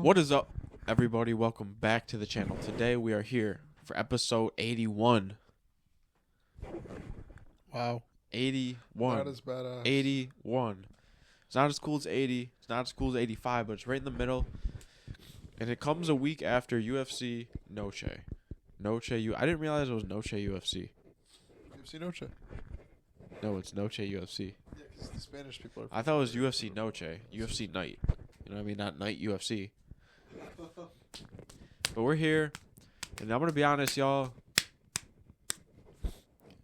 What is up, everybody? Welcome back to the channel. Today we are here for episode 81. Wow. 81. That is badass. 81. It's not as cool as 80. It's not as cool as 85, but it's right in the middle. And it comes a week after UFC Noche. I didn't realize it was Noche UFC. UFC Noche. No, it's Noche UFC. Yeah, because the Spanish people are... I thought it was UFC Noche. UFC Night. You know what I mean? Not Night UFC. But we're here, and I'm going to be honest, y'all.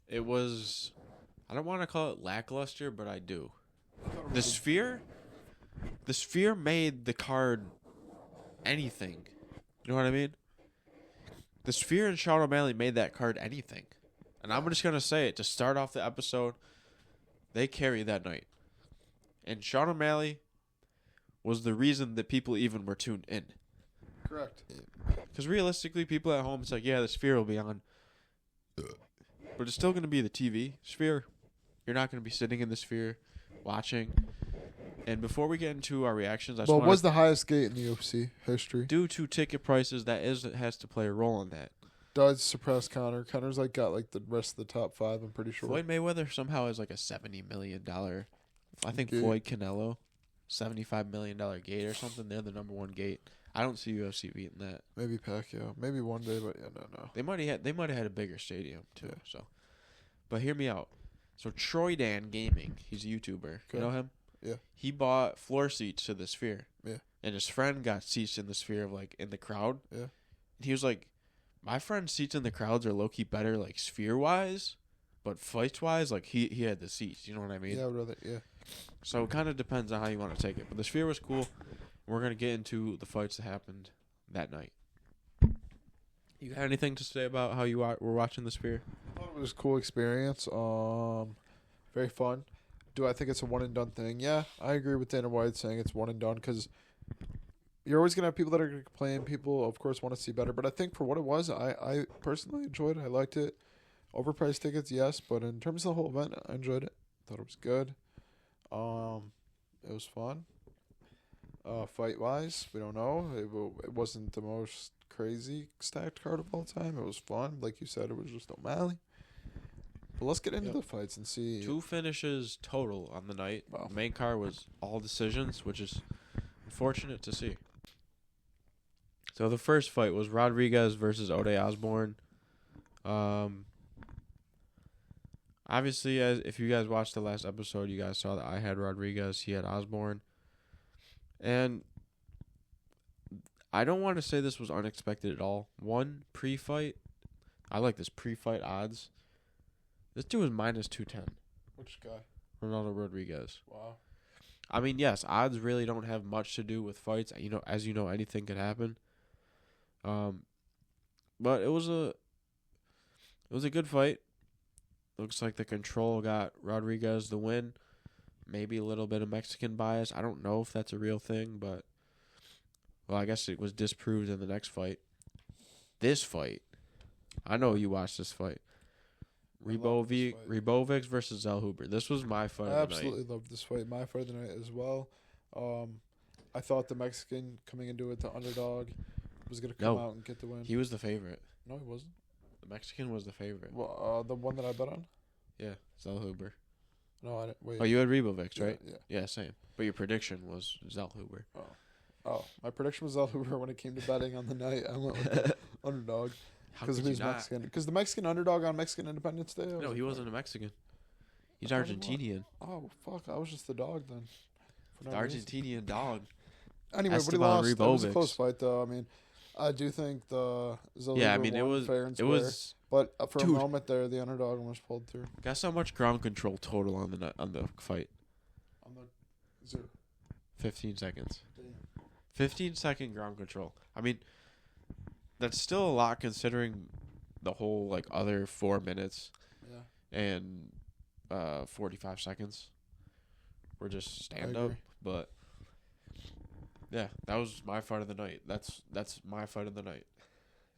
It was, I don't want to call it lackluster, but I do. The Sphere made the card anything. You know what I mean? The Sphere and Sean O'Malley made that card anything. And I'm just going to say it to start off the episode. They carried that night. And Sean O'Malley was the reason that people even were tuned in. Correct. Because realistically, people at home, it's like, yeah, the Sphere will be on. But it's still going to be the TV Sphere. You're not going to be sitting in the Sphere watching. And before we get into our reactions, Well, it was the highest gate in the UFC history. Due to ticket prices, it has to play a role in that. Does suppress Conor. Conor's got the rest of the top five, I'm pretty sure. Floyd Mayweather somehow has like a $70 million. I think gate. Floyd Canelo, $75 million gate or something. They're the number one gate. I don't see UFC beating that. Maybe Pacquiao. Maybe one day, but yeah, no. They might have had a bigger stadium too. Yeah. So, but hear me out. So Troy Dan Gaming, he's a YouTuber. Okay. You know him? Yeah. He bought floor seats to the Sphere. Yeah. And his friend got seats in the Sphere of in the crowd. Yeah. And he was like, my friend's seats in the crowds are low key better Sphere wise, but fights wise he had the seats. You know what I mean? Yeah, brother. Yeah. So it kind of depends on how you want to take it. But the Sphere was cool. We're gonna get into the fights that happened that night. You got anything to say about how you were watching the Sphere? I thought it was a cool experience. Very fun. Do I think it's a one and done thing? Yeah, I agree with Dana White saying it's one and done because you're always gonna have people that are gonna complain. People, of course, want to see better. But I think for what it was, I personally enjoyed it. I liked it. Overpriced tickets, yes, but in terms of the whole event, I enjoyed it. Thought it was good. It was fun. Fight wise, we don't know. It wasn't the most crazy stacked card of all time. It was fun, like you said. It was just O'Malley. But let's get into the fights and see. 2 finishes total on the night. Wow. The main card was all decisions, which is unfortunate to see. So the first fight was Rodriguez versus Ode Osborne. Obviously, if you guys watched the last episode, you guys saw that I had Rodriguez, he had Osborne. And I don't want to say this was unexpected at all. One, pre-fight. I like this pre-fight odds. This dude was minus 210. Which guy? Ronaldo Rodriguez. Wow. I mean, yes, odds really don't have much to do with fights. As you know, anything could happen. But it was a good fight. Looks like the control got Rodriguez the win. Maybe a little bit of Mexican bias. I don't know if that's a real thing, but well, I guess it was disproved in the next fight. This fight, I know you watched this fight. Ribovic versus Zellhuber. This was my fight of the night. I absolutely loved this fight. My fight of the night as well. I thought the Mexican coming into it, the underdog, was going to come out and get the win. He was the favorite. No, he wasn't. The Mexican was the favorite. Well, the one that I bet on? Yeah, Zellhuber. No, I didn't. Wait. Oh, you had Ribovic, right? Yeah, same. But your prediction was Zellhuber. Oh, my prediction was Zellhuber when it came to betting on the night. I went with the underdog because he was Mexican. Because the Mexican underdog on Mexican Independence Day. No, he wasn't a Mexican. He's Argentinian. Oh, fuck. I was just the dog then. The Argentinian dog. Anyway, but he lost. It was a close fight, though. I mean, I do think the Zellhuber won fair and square. But for a moment there, the underdog almost pulled through. Guess how much ground control total on the fight? On the 0. 15 seconds. Damn. 15-second ground control. I mean, that's still a lot considering the whole other 4 minutes. Yeah. And 45 seconds. We're just stand up, but yeah, that was my fight of the night. That's my fight of the night.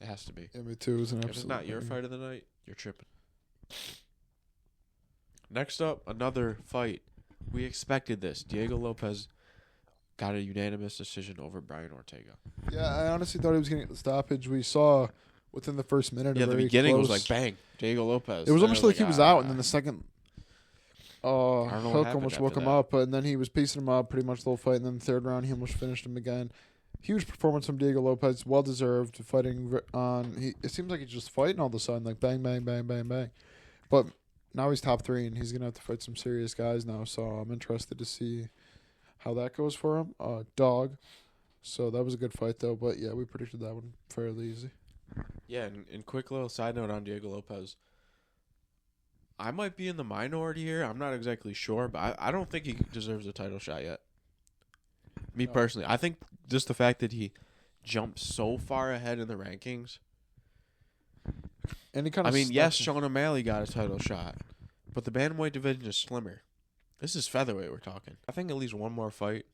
It has to be. Yeah, me too. If it's not your fight of the night, you're tripping. Next up, another fight. We expected this. Diego Lopez got a unanimous decision over Brian Ortega. Yeah, I honestly thought he was going to get the stoppage. We saw within the first minute. Yeah, the beginning was like bang, Diego Lopez. It was almost like he was out, and then the second I don't know what Hook happened almost woke after him that. up, and then he was piecing him up pretty much the whole fight. And then the third round, he almost finished him again. Huge performance from Diego Lopez, well deserved. Fighting on, it seems like he's just fighting all of a sudden, like bang, bang, bang, bang, bang. But now he's top 3, and he's gonna have to fight some serious guys now. So I'm interested to see how that goes for him. Dog. So that was a good fight though. But yeah, we predicted that one fairly easy. Yeah, and quick little side note on Diego Lopez. I might be in the minority here. I'm not exactly sure, but I don't think he deserves a title shot yet. Me No. personally. I think just the fact that he jumped so far ahead in the rankings. And he kind I of. mean, yes, Sean O'Malley got a title shot, but the bantamweight division is slimmer. This is featherweight we're talking. I think at least one more fight,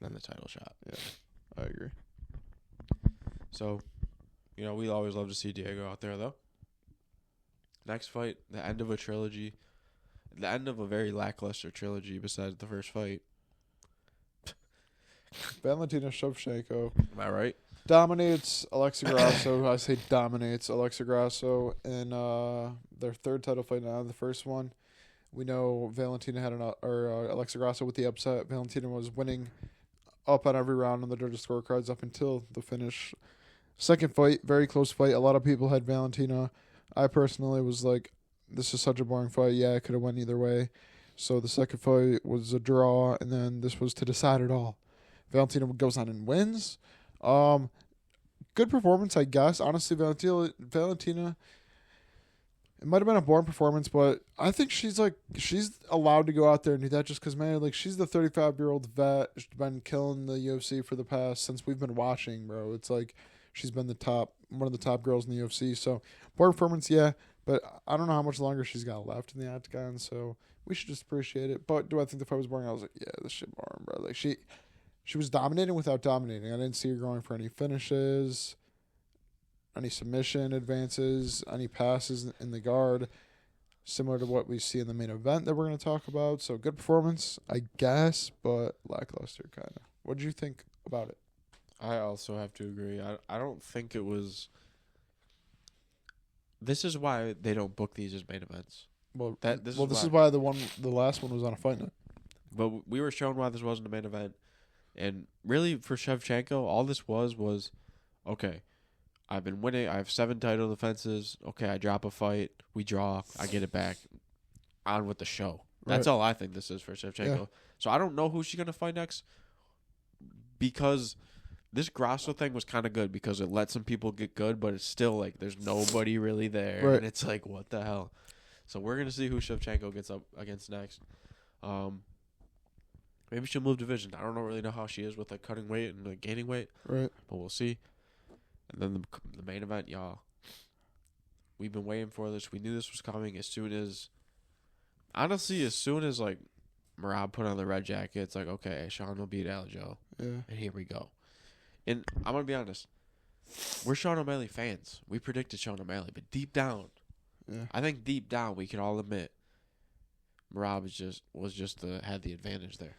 then the title shot. Yeah, I agree. So, we always love to see Diego out there, though. Next fight, the end of a trilogy. The end of a very lackluster trilogy besides the first fight. Valentina Shevchenko Am I right? dominates Alexa Grasso. I say dominates Alexa Grasso in their third title fight now. The first one, we know Valentina had Alexa Grasso with the upset. Valentina was winning up on every round on the judges' scorecards up until the finish. Second fight, very close fight. A lot of people had Valentina. I personally was like, this is such a boring fight. Yeah, it could have went either way. So the second fight was a draw, and then this was to decide it all. Valentina goes on and wins. Good performance, I guess. Honestly, Valentina, it might have been a boring performance, but I think she's allowed to go out there and do that just because, man, like, she's the 35-year-old vet. She's been killing the UFC for the past, since we've been watching, bro. It's like she's been one of the top girls in the UFC. So, boring performance, yeah, but I don't know how much longer she's got left in the octagon, so we should just appreciate it. But do I think the fight was boring? I was like, yeah, this shit boring, bro. Like, she was dominating without dominating. I didn't see her going for any finishes, any submission advances, any passes in the guard, similar to what we see in the main event that we're going to talk about. So good performance, I guess, but lackluster kind of. What did you think about it? I also have to agree. I don't think it was... This is why they don't book these as main events. Well, This is why the last one was on a fight night. But we were shown why this wasn't a main event. And really, for Shevchenko, all this was, okay, I've been winning. I have 7 title defenses. Okay, I drop a fight. We draw. I get it back. On with the show. That's all I think this is for Shevchenko. Yeah. So I don't know who she's going to fight next, because this Grasso thing was kind of good because it let some people get good, but it's still like there's nobody really there. Right. And it's like, what the hell? So we're going to see who Shevchenko gets up against next. Maybe she'll move division. I don't really know how she is with like cutting weight and like gaining weight. Right. But we'll see. And then the main event, y'all. We've been waiting for this. We knew this was coming as soon as like Merab put on the red jacket. It's like, okay, Sean will beat Aljo. Yeah. And here we go. And I'm going to be honest. We're Sean O'Malley fans. We predicted Sean O'Malley. But deep down, Yeah. I think deep down we can all admit Merab had the advantage there.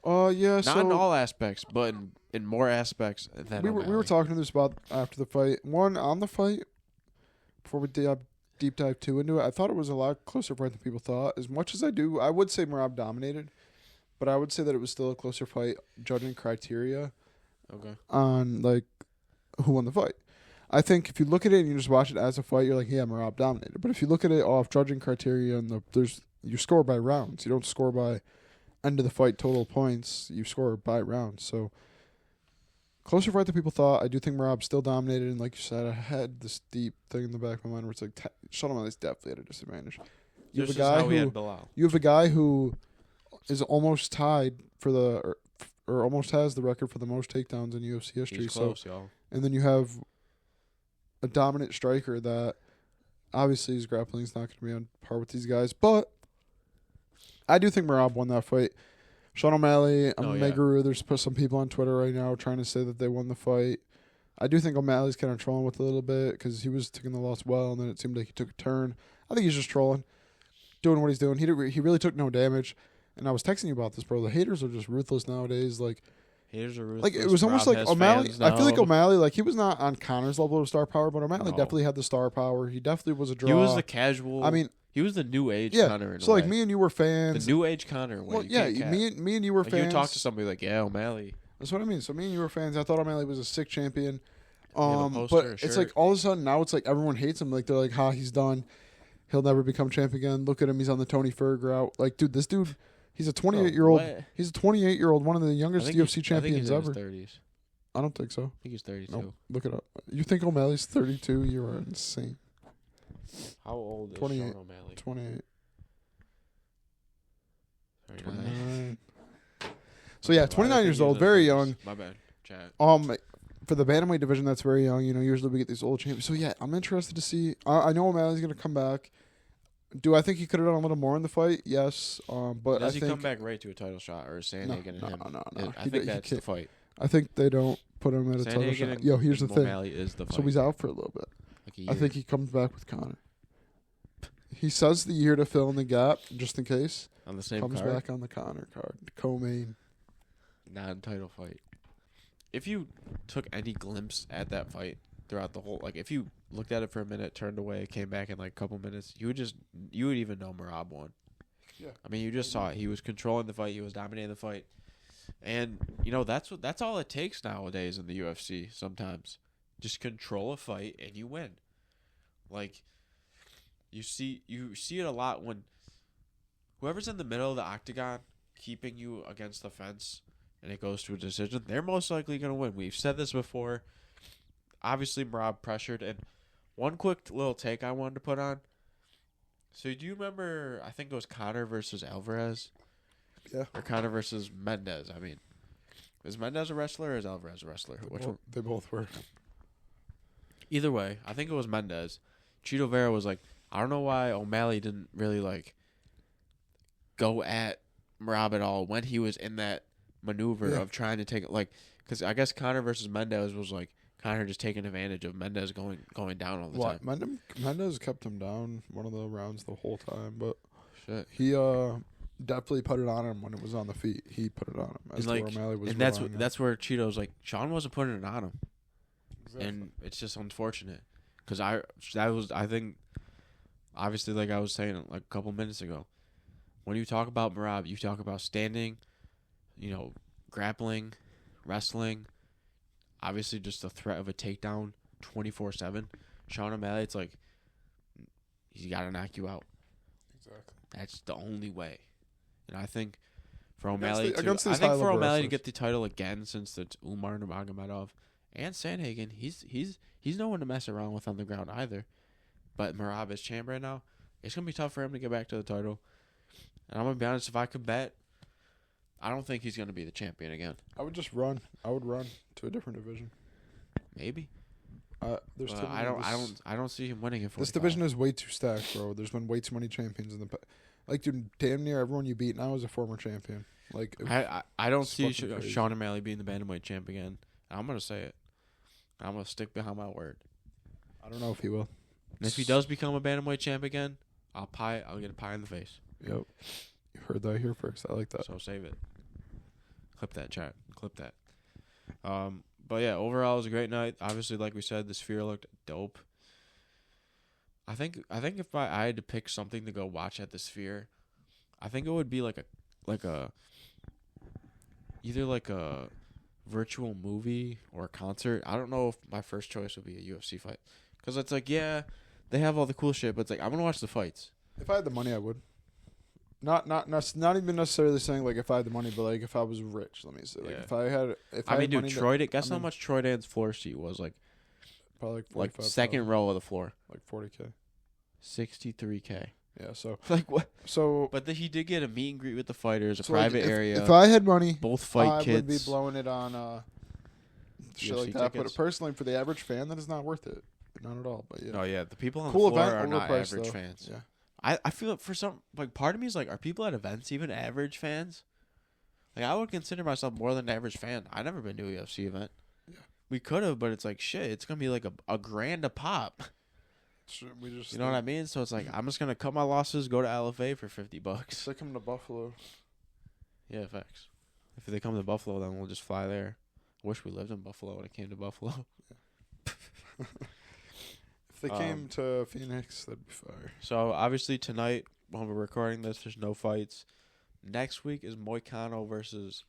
Yeah. Not in all aspects, but in more aspects than we were talking to this about after the fight. One, on the fight, before we deep dive 2 into it, I thought it was a lot closer fight than people thought. As much as I would say Merab dominated, but I would say that it was still a closer fight, judging criteria on like who won the fight. I think if you look at it and you just watch it as a fight, you're like, yeah, Merab dominated. But if you look at it off judging criteria and you score by rounds. You don't score by end of the fight total points. You score by rounds. So closer fight than people thought. I do think Merab still dominated, and like you said, I had this deep thing in the back of my mind where it's like Sean O'Malley's definitely at a disadvantage. You have a guy who is almost tied for or almost has the record for the most takedowns in UFC history. He's close, y'all. And then you have a dominant striker that obviously his grappling is not going to be on par with these guys, but I do think Merab won that fight. Sean O'Malley, Meguru, there's some people on Twitter right now trying to say that they won the fight. I do think O'Malley's kind of trolling with it a little bit because he was taking the loss well, and then it seemed like he took a turn. I think he's just trolling, doing what he's doing. He really took no damage. And I was texting you about this, bro. The haters are just ruthless nowadays. Like, Haters are ruthless. Like it was almost Rob like has O'Malley. fans I feel like now. O'Malley, like he was not on Connor's level of star power, but O'Malley No. definitely had the star power. He definitely was a draw. He was the casual. I mean, he was the new age yeah. Connor. In So a like way. me and you were fans. The new age Connor. Well, yeah, me and you were like fans. you talk to somebody like, yeah, O'Malley. That's what I mean. So me and you were fans. I thought O'Malley was a sick champion. poster, But a it's shirt. like all of a sudden now it's like everyone hates him. Like they're like, "Ha, he's done. He'll never become champ again. Look at him. He's on the Tony Ferg route." Like, dude, this dude, he's a 28-year-old. What? He's a 28-year-old, one of the I youngest think UFC he's- I think champions he's in ever. his 30s. I don't think so. I think he's 32. Nope. Look it up. You think O'Malley's 32? You are insane. How old is 28. Sean O'Malley? 28. 39. 29. So yeah, Why do I 29 think years he's old, in very his young. 30s? My bad. Chat. For the bantamweight division, that's very young. You know, usually we get these old champions. So yeah, I'm interested to see. I know O'Malley's going to come back. Do I think he could have done a little more in the fight? Yes. But Does I he think come back right to a title shot, or is Sandhagen and him? no. I He think d- he that's the can't- fight. I think they don't put him at a title Sandhagen shot. and, Yo, here's the and thing. O'Malley is the fight. So he's out for a little bit. like a year. I think he comes back with Connor. He says the year to fill in the gap, just in case. on the same Comes card. back on the Connor card. Co-main. Non-title fight. If you took any glimpse at that fight throughout the whole, like if you looked at it for a minute, turned away, came back in like a couple minutes, you would even know Merab won. Yeah. I mean, you just saw it. He was controlling the fight. He was dominating the fight. And that's all it takes nowadays in the UFC. Sometimes, just control a fight and you win. Like, you see it a lot when whoever's in the middle of the octagon, keeping you against the fence, and it goes to a decision, they're most likely going to win. We've said this before. Obviously, Merab pressured. And one quick little take I wanted to put on. So do you remember, I think it was Conor versus Alvarez? Yeah. Or Conor versus Mendez, I mean. Is Mendez a wrestler or is Alvarez a wrestler? Which one? They both were. Either way, I think it was Mendez. Cheeto Vera was like, I don't know why O'Malley didn't really, like, go at Merab at all when he was in that maneuver of trying to take it. Like, because I guess Conor versus Mendez was like, Conor just taking advantage of Mendez going down all the time. Mendez kept him down one of the rounds the whole time, but Shit. he definitely put it on him when it was on the feet. He put it on him. As And, like, to where O'Malley was and that's relying on. that's where Cheeto's like, Sean wasn't putting it on him. Exactly. And it's just unfortunate. Because I think, obviously, like I was saying like a couple minutes ago, when you talk about Merab, you talk about standing, grappling, wrestling, obviously just the threat of a takedown 24/7. Sean O'Malley, it's like, he's got to knock you out. Exactly. That's the only way. And I think for Against O'Malley these high-level to wrestlers. get the title again, since it's Umar Nurmagomedov and Sandhagen, he's no one to mess around with on the ground either. But Merab is champ right now. It's gonna be tough for him to get back to the title. And I'm gonna be honest, if I could bet, I don't think he's gonna be the champion again. I would just run. I would run to a different division. Maybe. There's But too many I don't see him winning it. This division is way too stacked, bro. There's been way too many champions in the like, dude, damn near everyone you beat now is a former champion. Like, I don't it's see fucking crazy. Sean O'Malley being the bantamweight champ again. I'm gonna say it. I'm gonna stick behind my word. I don't know if he will. And if he does become a bantamweight champ again, I'll get a pie in the face. Yep. You heard that here first. I like that. So save it. Clip that, chat. Clip that. But yeah, overall it was a great night. Obviously, like we said, the Sphere looked dope. I think if I had to pick something to go watch at the Sphere, I think it would be either like a virtual movie or a concert. I don't know if my first choice would be a UFC fight, because it's like, yeah, they have all the cool shit, but it's like, I'm gonna watch the fights. If I had the money, I would. Not even necessarily saying like if I had the money, but like if I was rich, let me say. Like Yeah. if I had, I mean, dude, money Troy, guess how much Troy Dan's floor seat was? Like probably like 45, second row of the floor. like 40K. $63K. Yeah. So Like what? so But he did get a meet and greet with the fighters, a so, like, private area. If I had money, both fight I kids. would be blowing it on shit UFC like that. tickets? But personally, for the average fan, that is not worth it. Not at all. But yeah. Oh yeah, the people on Cool the floor event, are not overpriced, average though. fans. Yeah. I feel for some, like, part of me is like, are people at events even average fans? Like, I would consider myself more than an average fan. I've never been to a UFC event. Yeah. We could have, but it's like, shit, it's gonna be like a grand a pop. We just You know what I mean? So it's like, I'm just gonna cut my losses, go to LFA for $50. Stick him to Buffalo. Yeah, facts. If they come to Buffalo, then we'll just fly there. I wish we lived in Buffalo when it came to Buffalo. If they came to Phoenix, that'd be fire. So, obviously, tonight, when we're recording this, there's no fights. Next week is Moicano versus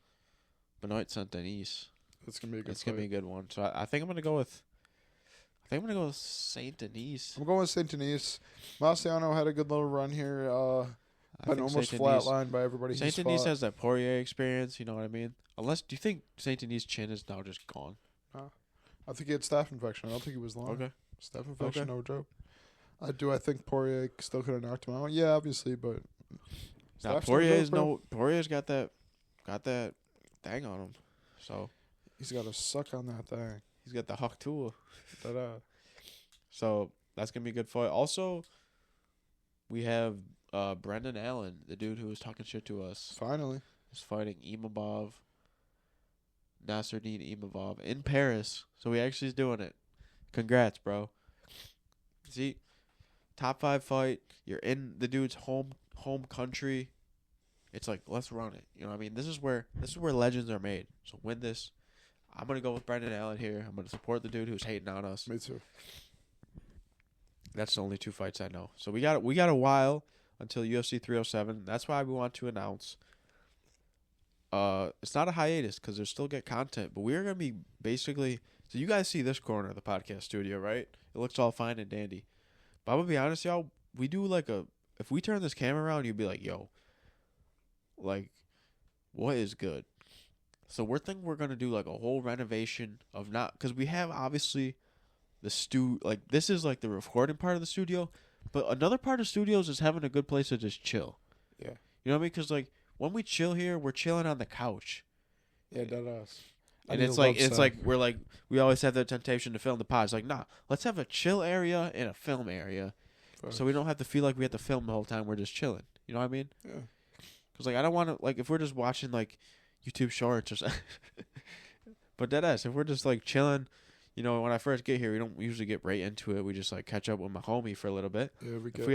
Benoit Saint-Denis. That's going to be a good It's going to be a good one. So, I think I'm going to go with... Saint-Denis. I'm going with Saint-Denis. Marciano had a good little run here. But almost flatlined by everybody. Saint-Denis has that Poirier experience, you know what I mean? Do you think Saint-Denis' chin is now just gone? I think he had staph infection. I don't think he was long. Okay. Staph infection, no joke. I think Poirier still could have knocked him out. Yeah, obviously, but Poirier's got that thing on him. So he's got to suck on that thing. He's got the huck tool. Ta-da. So that's gonna be a good fight. Also, we have Brendan Allen, the dude who was talking shit to us. Finally. Is fighting Nasruddin Imavov in Paris. So he actually is doing it. Congrats, bro. See, top 5 fight. You're in the dude's home country. It's like, let's run it. You know what I mean? This is where legends are made. So win this. I'm gonna go with Brendan Allen here. I'm gonna support the dude who's hating on us. Me too. That's the only 2 fights I know. So we got a while until UFC 307. That's why we want to announce. It's not a hiatus because there's still get content, but we're gonna be basically. So you guys see this corner of the podcast studio, right? It looks all fine and dandy. But I'm gonna be honest, y'all. We do if we turn this camera around, you'd be like, yo, like, what is good? So we're gonna do like a whole renovation of because we have obviously the this is like the recording part of the studio, but another part of studios is having a good place to just chill. Yeah. You know what I mean? Because like when we chill here, we're chilling on the couch. Yeah, that us. And we always have the temptation to film the pod. It's like, nah, let's have a chill area and a film area, so we don't have to feel like we have to film the whole time. We're just chilling. You know what I mean? Yeah. Because like I don't want to if we're just watching like YouTube shorts or something. But deadass, if we're just like chilling, you know, when I first get here, we don't usually get right into it. We just like catch up with my homie for a little bit. Yeah, if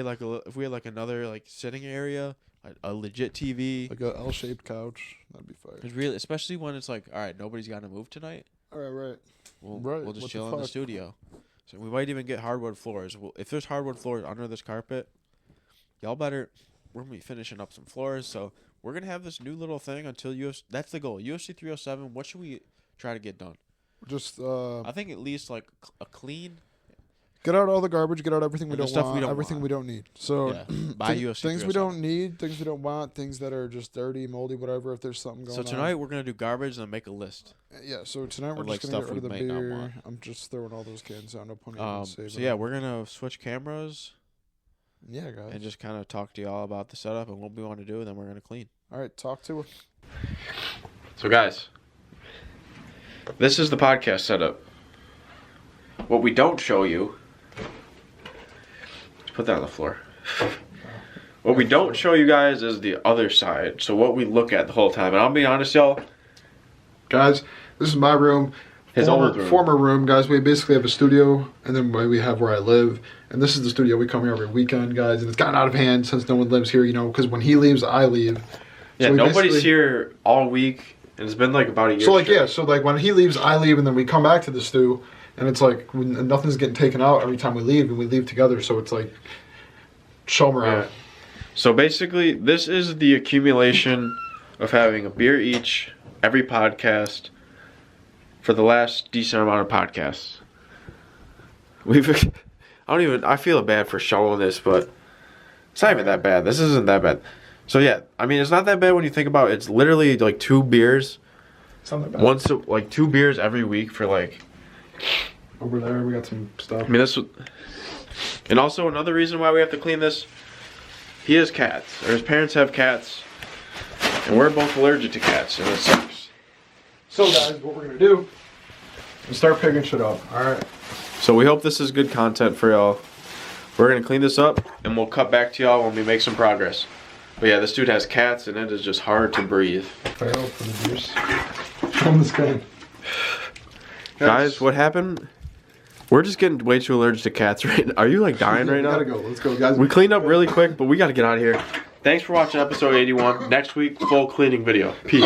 we had like another like sitting area, a legit TV, like a L-shaped couch, that'd be fire. It's really, especially when it's like, all right, nobody's got to move tonight. All right. We'll just chill in the studio. So we might even get hardwood floors. If there's hardwood floors under this carpet, we're gonna be finishing up some floors. So we're gonna have this new little thing until UFC. That's the goal. UFC 307. What should we try to get done? Just I think at least like a clean. Get out all the garbage. Get out everything we don't want. Everything we don't need. So buy UFC things we don't need, things we don't want, things that are just dirty, moldy, whatever. If there's something going on. So tonight we're gonna do garbage and make a list. Yeah. So tonight we're just gonna get rid of the beer. I'm just throwing all those cans out. No point. So yeah, we're gonna switch cameras. Yeah, guys. And just kind of talk to y'all about the setup and what we want to do, and then we're gonna clean. All right, talk to us. So guys, this is the podcast setup. What we don't show you. Put that on the floor. What we don't show you guys is the other side. So what we look at the whole time. And I'll be honest, y'all. Guys, this is my room. Former room, guys. We basically have a studio, and then we have where I live. And this is the studio. We come here every weekend, guys. And it's gotten out of hand since no one lives here, you know, because when he leaves, I leave. Yeah, so nobody's here all week. And it's been like about a year. So when he leaves, I leave, and then we come back to the stew. And it's like nothing's getting taken out every time we leave, and we leave together. So it's like, show them around. Yeah. So basically, this is the accumulation of having a beer each every podcast for the last decent amount of podcasts. I feel bad for showing this, but it's not even that bad. This isn't that bad. So yeah, I mean, it's not that bad when you think about it. It's literally like 2 beers. It's not that bad. 2 beers every week for like. Over there, we got some stuff. I mean, and also another reason why we have to clean this. He has cats, or his parents have cats, and we're both allergic to cats, and it sucks. So, guys, what we're gonna do is start picking shit up. All right. So we hope this is good content for y'all. We're gonna clean this up, and we'll cut back to y'all when we make some progress. But yeah, this dude has cats, and it is just hard to breathe. Fire up for the beers. Show him this guy. Guys, what happened? We're just getting way too allergic to cats right now. Are you like dying right now? We gotta go. Let's go, guys. We cleaned up really quick, but we gotta get out of here. Thanks for watching episode 81. Next week, full cleaning video. Peace.